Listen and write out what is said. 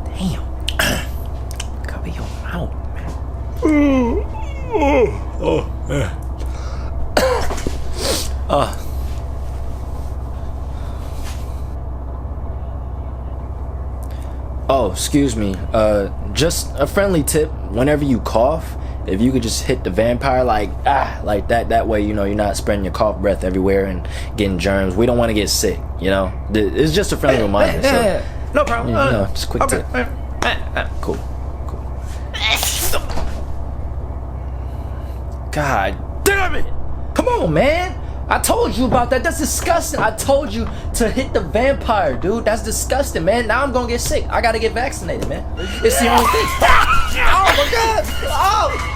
Damn. Cover your mouth, man. Oh, man. Oh, excuse me. Just a friendly tip. Whenever you cough, if you could just hit the vampire like that. That way, you know, you're not spreading your cough breath everywhere and getting germs. We don't want to get sick, you know. It's just a friendly reminder. So, no problem. no, just quick tip. Cool. God damn it! Come on, man. I told you about that. That's disgusting. I told you to hit the vampire, dude. That's disgusting, man. Now I'm gonna get sick. I gotta get vaccinated, man. It's the only thing. Oh my God! Oh!